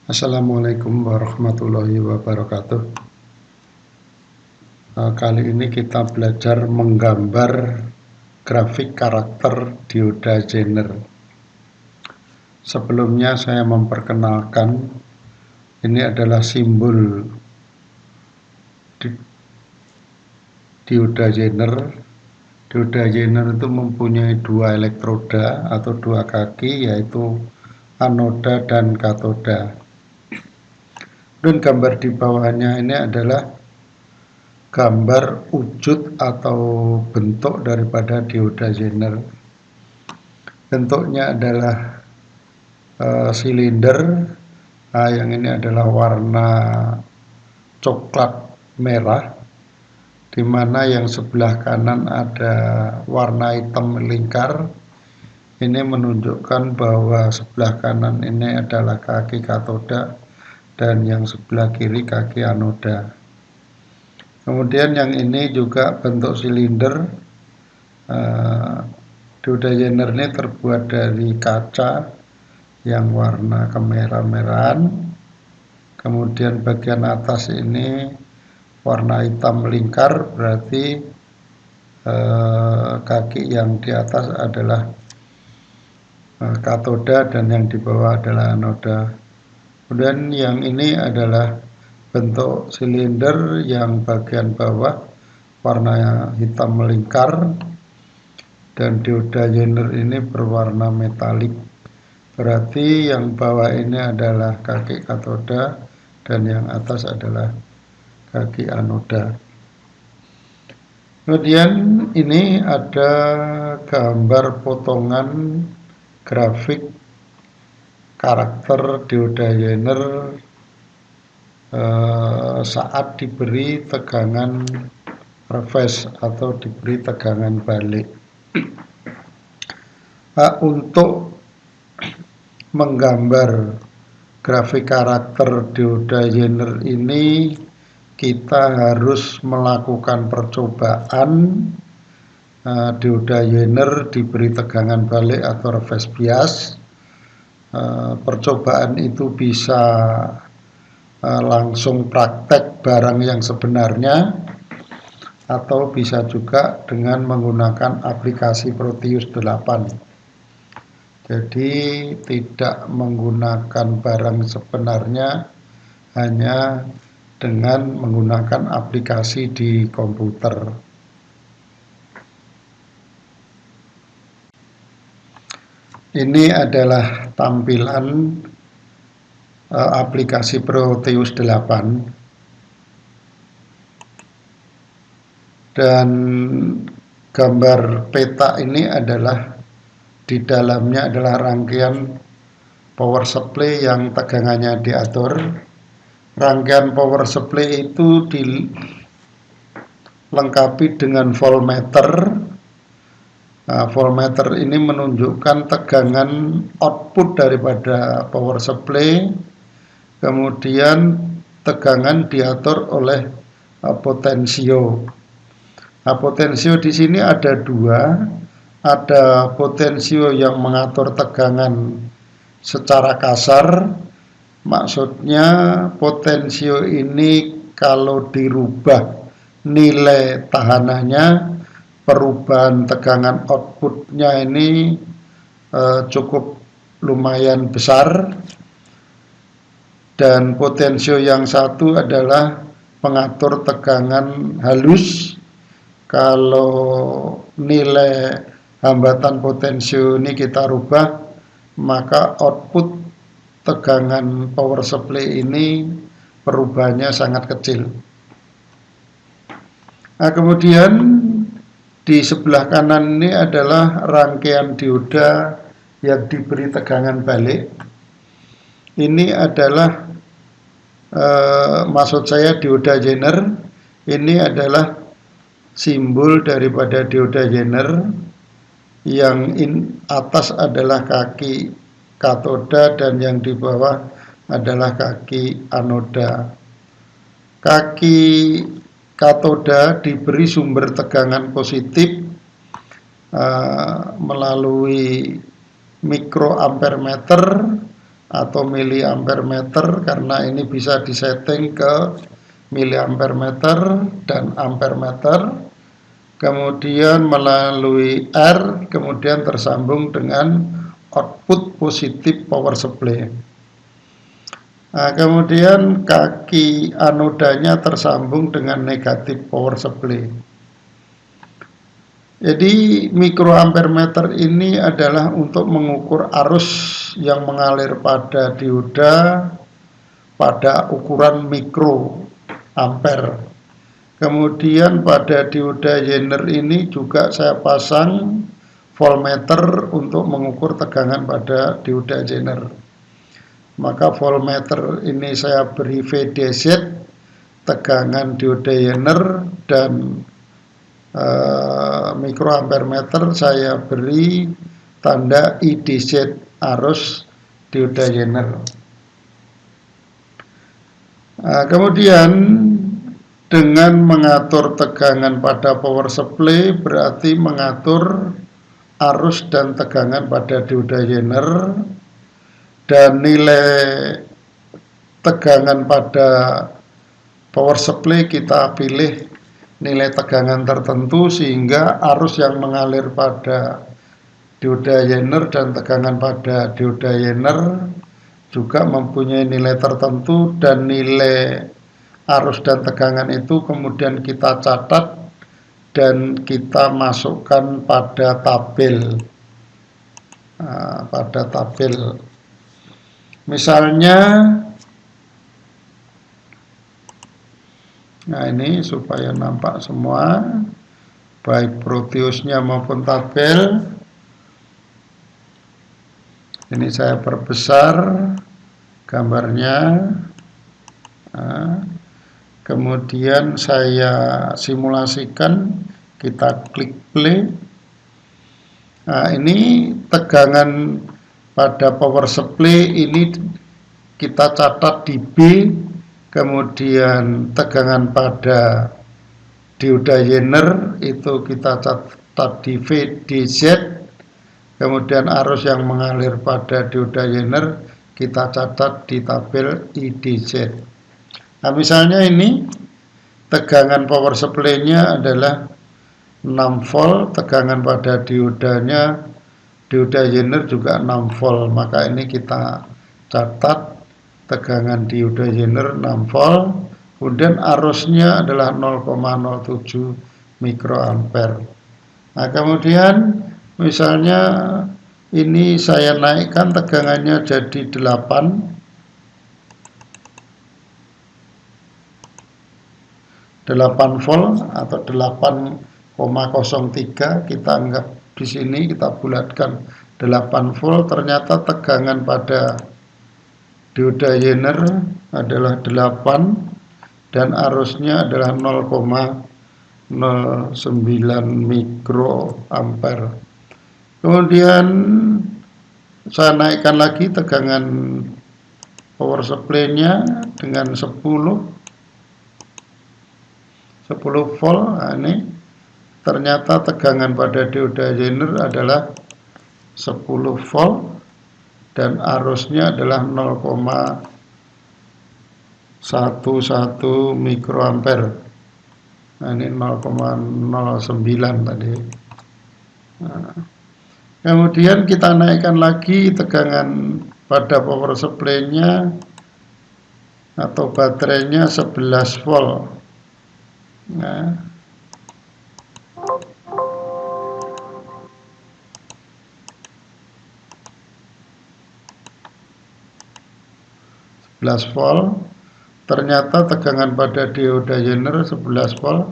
Assalamualaikum warahmatullahi wabarakatuh. Kali ini kita belajar menggambar grafik karakter dioda Zener. Sebelumnya saya memperkenalkan, ini adalah simbol dioda Zener. Dioda Zener itu mempunyai dua elektroda atau dua kaki, yaitu anoda dan katoda. Dan gambar di bawahnya ini adalah gambar wujud atau bentuk daripada dioda Zener. Bentuknya adalah silinder. Yang ini adalah warna coklat merah, di mana yang sebelah kanan ada warna hitam melingkar. Ini menunjukkan bahwa sebelah kanan ini adalah kaki katoda dan yang sebelah kiri kaki anoda. Kemudian yang ini juga bentuk silinder. Dioda Zener ini terbuat dari kaca yang warna kemerah-merahan. Kemudian bagian atas ini warna hitam melingkar, berarti kaki yang di atas adalah katoda dan yang di bawah adalah anoda. Kemudian yang ini adalah bentuk silinder yang bagian bawah warna hitam melingkar, dan dioda Zener ini berwarna metalik. Berarti yang bawah ini adalah kaki katoda dan yang atas adalah kaki anoda. Kemudian ini ada gambar potongan grafik karakter dioda Zener saat diberi tegangan reverse atau diberi tegangan balik. Untuk menggambar grafik karakter dioda Zener ini kita harus melakukan percobaan. Dioda Zener diberi tegangan balik atau reverse bias. Percobaan itu bisa langsung praktek barang yang sebenarnya, atau bisa juga dengan menggunakan aplikasi Proteus 8. Jadi tidak menggunakan barang sebenarnya, hanya dengan menggunakan aplikasi di komputer. Ini adalah tampilan aplikasi Proteus 8, dan gambar peta ini adalah di dalamnya adalah rangkaian power supply yang tegangannya diatur. Rangkaian power supply itu dilengkapi dengan voltmeter. Voltmeter ini menunjukkan tegangan output daripada power supply. Kemudian tegangan diatur oleh potensio. Potensio di sini ada dua. Ada potensio yang mengatur tegangan secara kasar. Maksudnya potensio ini kalau dirubah nilai tahanannya, perubahan tegangan outputnya ini cukup lumayan besar. Dan potensio yang satu adalah pengatur tegangan halus. Kalau nilai hambatan potensio ini kita rubah, maka output tegangan power supply ini perubahannya sangat kecil. Kemudian di sebelah kanan ini adalah rangkaian dioda yang diberi tegangan balik. Ini adalah maksud saya dioda Zener. Ini adalah simbol daripada dioda Zener. Yang atas adalah kaki katoda dan yang di bawah adalah kaki anoda. Kaki katoda diberi sumber tegangan positif melalui mikroampermeter atau miliampere meter, karena ini bisa disetting ke miliampere meter dan ampere meter, kemudian melalui R, kemudian tersambung dengan output positif power supply. Nah, kemudian kaki anodanya tersambung dengan negatif power supply. Jadi mikroampere meter ini adalah untuk mengukur arus yang mengalir pada dioda pada ukuran mikroampere. Kemudian pada dioda Zener ini juga saya pasang voltmeter untuk mengukur tegangan pada dioda Zener. Maka voltmeter ini saya beri VDZ, tegangan dioda Zener, dan mikroampere meter saya beri tanda IDZ, arus dioda Zener. Kemudian dengan mengatur tegangan pada power supply berarti mengatur arus dan tegangan pada dioda Zener, dan nilai tegangan pada power supply kita pilih nilai tegangan tertentu sehingga arus yang mengalir pada dioda Zener dan tegangan pada dioda Zener juga mempunyai nilai tertentu, dan nilai arus dan tegangan itu kemudian kita catat dan kita masukkan pada tabel. Misalnya, nah ini supaya nampak semua, baik Proteusnya maupun tabel. Ini saya perbesar gambarnya. Nah, kemudian saya simulasikan, kita klik play. Nah, ini tegangan pada power supply ini kita catat di B, kemudian tegangan pada dioda Zener itu kita catat di VDZ, kemudian arus yang mengalir pada dioda Zener kita catat di tabel IDZ. Nah, misalnya ini tegangan power supply-nya adalah 6 volt, tegangan pada diodanya, dioda Zener juga 6 volt, maka ini kita catat tegangan dioda Zener 6 volt, kemudian arusnya adalah 0,07 mikroampere. Nah, kemudian misalnya ini saya naikkan tegangannya jadi 8 volt atau 8,03, kita anggap di sini kita bulatkan 8 volt. Ternyata tegangan pada dioda Zener adalah 8 dan arusnya adalah 0,09 mikroampere. Kemudian saya naikkan lagi tegangan power supply-nya dengan 10 volt. Nah, ini ternyata tegangan pada dioda Zener adalah 10 volt dan arusnya adalah 0,11 mikroampere. Nah, ini 0,09 tadi. Nah, kemudian kita naikkan lagi tegangan pada power supply-nya atau baterainya 11 volt. Nah, 11 volt. Ternyata tegangan pada dioda Zener 11 volt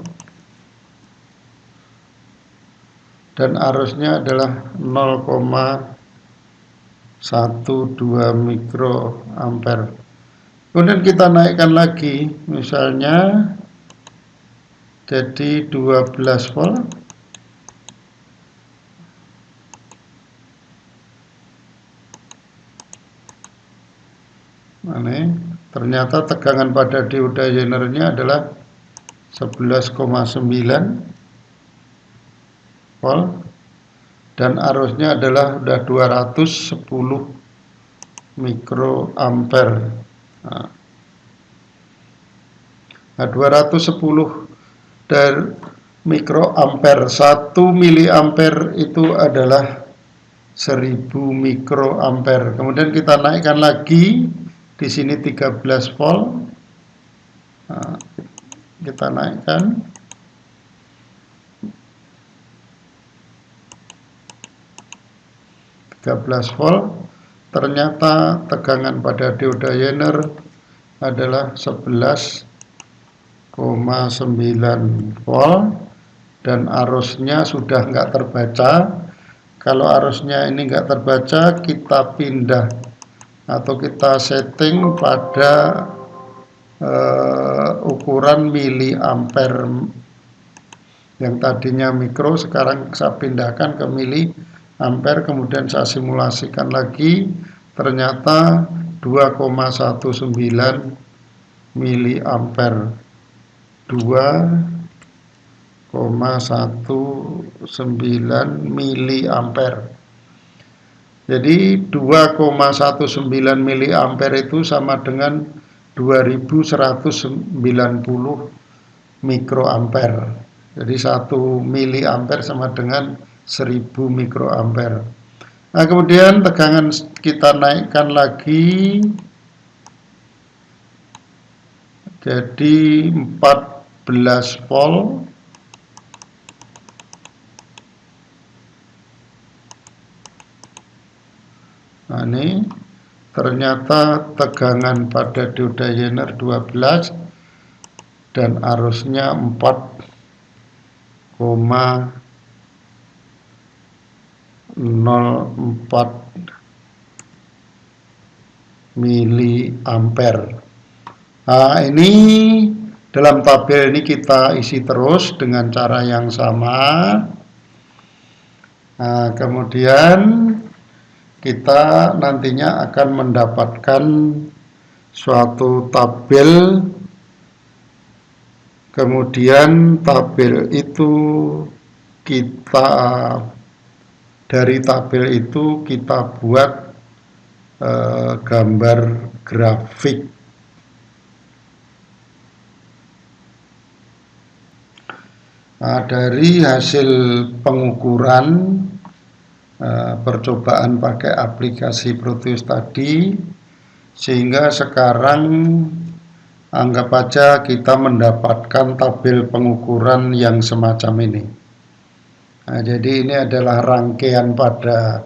dan arusnya adalah 0,12 mikroampere. Kemudian kita naikkan lagi, misalnya jadi 12 volt. Ini ternyata tegangan pada dioda Zener-nya adalah 11,9 volt dan arusnya adalah 210 mikroampere. Nah, 210 dari mikroampere. 1 miliampere itu adalah 1000 mikroampere. Kemudian kita naikkan lagi di sini 13 volt. Nah, kita naikkan. volt. Ternyata tegangan pada dioda Zener adalah 11,9 volt dan arusnya sudah nggak terbaca. Kalau arusnya ini nggak terbaca, kita pindah atau kita setting pada ukuran miliampere. Yang tadinya mikro sekarang saya pindahkan ke miliampere, kemudian saya simulasikan lagi, ternyata 2,19 miliampere. 2,19 miliampere. Jadi 2,19 miliampere itu sama dengan 2190 mikroampere. Jadi 1 miliampere sama dengan 1000 mikroampere. Nah, kemudian tegangan kita naikkan lagi jadi 14 volt. Nah, ini ternyata tegangan pada dioda Zener 12 dan arusnya 4,04 miliampere. Nah, ini dalam tabel ini kita isi terus dengan cara yang sama. Nah, kemudian kita nantinya akan mendapatkan suatu tabel. Kemudian tabel itu dari tabel itu kita buat gambar grafik. Nah, dari hasil pengukuran percobaan pakai aplikasi Proteus tadi, sehingga sekarang anggap aja kita mendapatkan tabel pengukuran yang semacam ini. Nah, jadi ini adalah rangkaian pada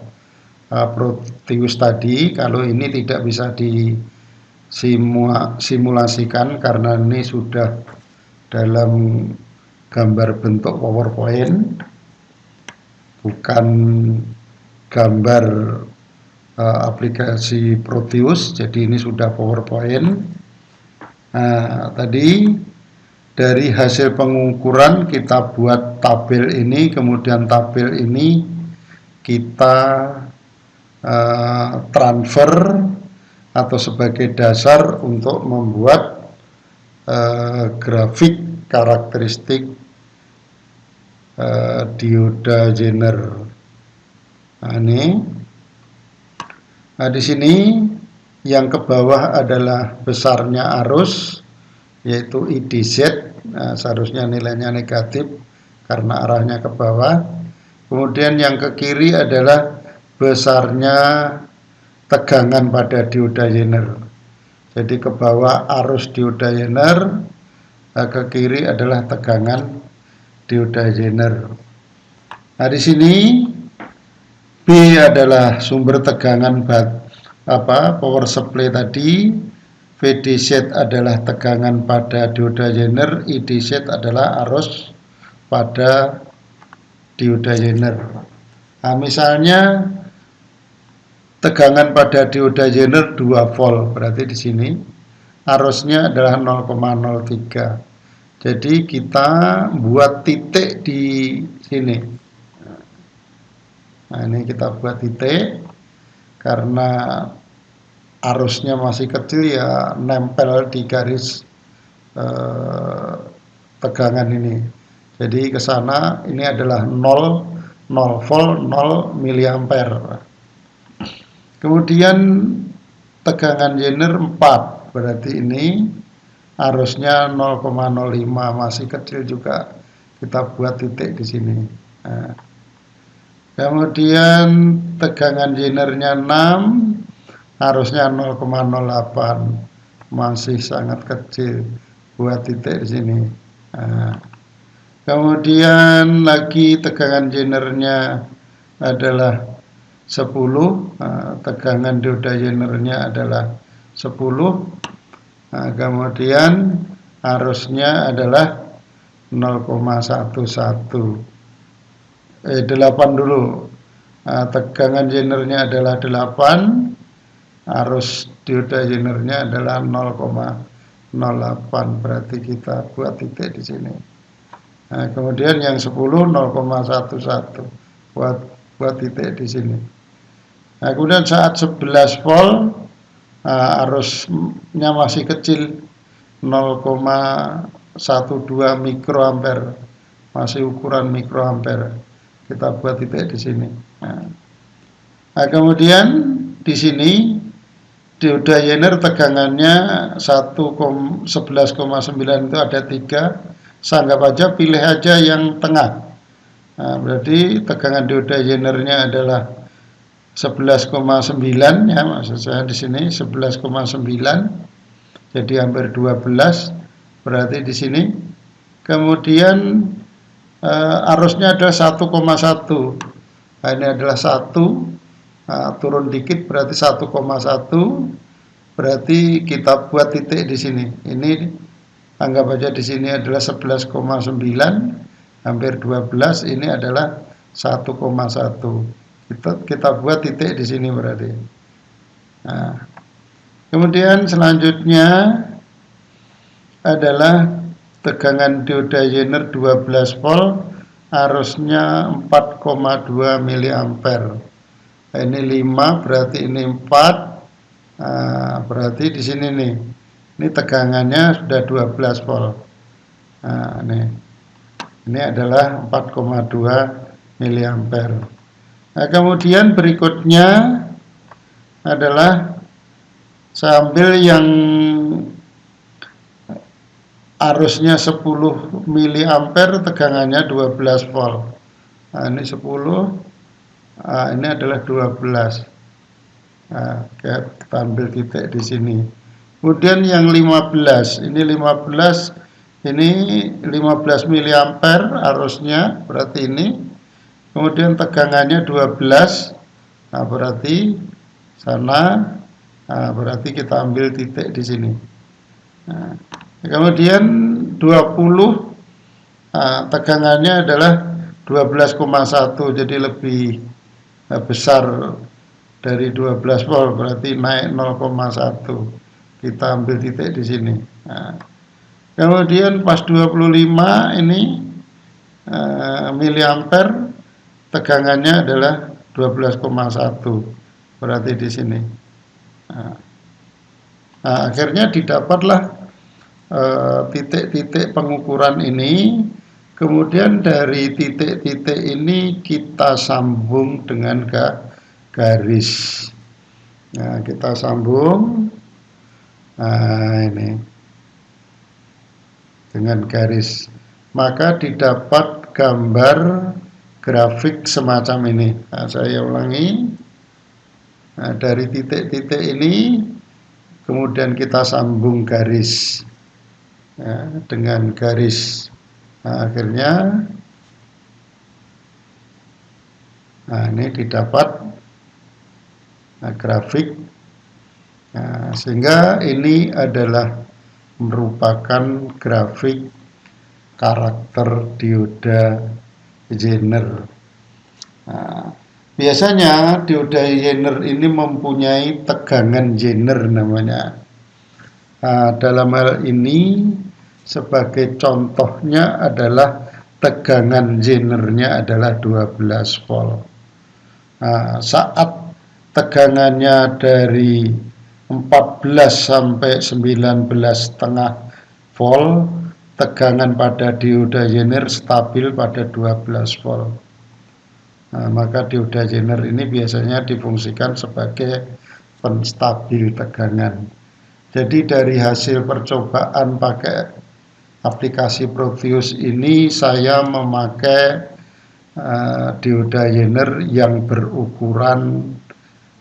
Proteus tadi. Kalau ini tidak bisa disimulasikan karena ini sudah dalam gambar bentuk PowerPoint, bukan gambar aplikasi Proteus. Jadi ini sudah PowerPoint. Nah, tadi dari hasil pengukuran kita buat tabel ini, kemudian tabel ini kita transfer atau sebagai dasar untuk membuat grafik karakteristik dioda Zener. Nah, ini. Nah, di sini yang ke bawah adalah besarnya arus, yaitu IDZ. Nah, seharusnya nilainya negatif karena arahnya ke bawah. Kemudian yang ke kiri adalah besarnya tegangan pada dioda Zener. Jadi ke bawah arus dioda Zener, ke kiri adalah tegangan dioda Zener. Nah, di sini B adalah sumber tegangan power supply tadi, VDZ adalah tegangan pada dioda Zener, IDZ adalah arus pada dioda Zener. Nah, misalnya tegangan pada dioda Zener 2 volt, berarti di sini arusnya adalah 0,03. Jadi kita buat titik di sini. Nah, ini kita buat titik karena arusnya masih kecil, ya nempel di garis tegangan ini. Jadi ke sana ini adalah 0 volt 0 miliampere. Kemudian tegangan Zener 4, berarti ini arusnya 0,05, masih kecil juga, kita buat titik di sini. Nah, kemudian tegangan Zenernya 6, arusnya 0,08, masih sangat kecil, buat titik di sini. Nah, kemudian lagi tegangan Zenernya adalah 10, tegangan dioda Zenernya adalah 10. Nah, kemudian arusnya adalah 0,11, 8 dulu. Nah, tegangan Zenernya adalah 8, arus dioda Zenernya adalah 0,08, berarti kita buat titik di sini. Nah, kemudian yang 10 0,11, buat titik di sini. Nah, kemudian saat 11 volt, arusnya masih kecil, 0,12 mikroampere, masih ukuran mikroampere. Kita buat titik di sini. Nah, kemudian di sini dioda Zener tegangannya 11,9 itu ada 3. Sanggap aja, pilih aja yang tengah. Nah, berarti tegangan dioda Zenernya adalah 11,9, ya, maksud saya di sini 11,9, jadi hampir 12, berarti di sini. Kemudian arusnya adalah 1,1. Nah, ini adalah 1, turun dikit berarti 1,1, berarti kita buat titik di sini. Ini anggap aja di sini adalah 11,9, hampir 12, ini adalah 1,1. Kita buat titik di sini berarti. Nah, kemudian selanjutnya adalah tegangan dioda Zener 12 volt, arusnya 4,2 miliampere. Ini 5, berarti ini 4. Nah, berarti di sini nih, ini tegangannya sudah 12 volt. Nah, ini adalah 4,2 miliampere. Nah, kemudian berikutnya adalah saya ambil yang arusnya 10 miliampere, tegangannya 12 volt. Nah, ini 10, ini adalah 12. Nah, kita ambil titik di sini. Kemudian yang 15, ini 15 miliampere arusnya, berarti ini. Kemudian tegangannya 12, nah berarti sana, nah berarti kita ambil titik di sini. Nah, kemudian 20, tegangannya adalah 12,1, jadi lebih besar dari 12 volt, berarti naik 0,1. Kita ambil titik di sini. Nah, kemudian pas 25 ini miliampere, tegangannya adalah 12,1, berarti di sini. Nah, akhirnya didapatlah titik-titik pengukuran ini. Kemudian dari titik-titik ini kita sambung dengan garis. Nah, kita sambung. Nah, ini dengan garis, maka didapat gambar grafik semacam ini. Nah, saya ulangi. Nah, dari titik-titik ini kemudian kita sambung garis, ya, dengan garis. Nah, akhirnya ini didapat grafik. Nah, sehingga ini adalah merupakan grafik karakter dioda Zener. Nah, biasanya dioda Zener ini mempunyai tegangan Zener namanya. Nah, dalam hal ini sebagai contohnya adalah tegangan Zenernya adalah 12 volt. Nah, saat tegangannya dari 14 sampai 19,5 volt, tegangan pada dioda Zener stabil pada 12 volt. Nah, maka dioda Zener ini biasanya difungsikan sebagai penstabil tegangan. Jadi dari hasil percobaan pakai aplikasi Proteus ini saya memakai dioda Zener yang berukuran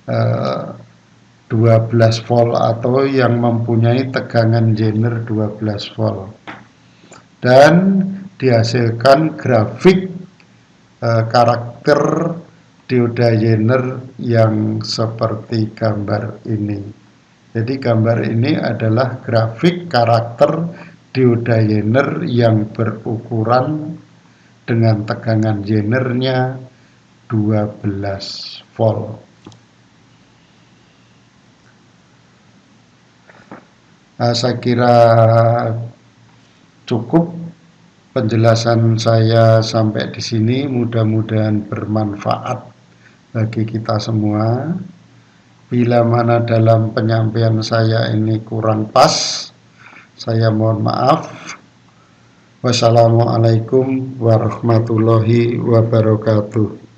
12 volt atau yang mempunyai tegangan Zener 12 volt, dan dihasilkan grafik karakter dioda Zener yang seperti gambar ini. Jadi gambar ini adalah grafik karakter dioda Zener yang berukuran dengan tegangan Zenernya 12 volt. Saya kira cukup penjelasan saya sampai di sini, mudah-mudahan bermanfaat bagi kita semua. Bila mana dalam penyampaian saya ini kurang pas, saya mohon maaf. Wassalamualaikum warahmatullahi wabarakatuh.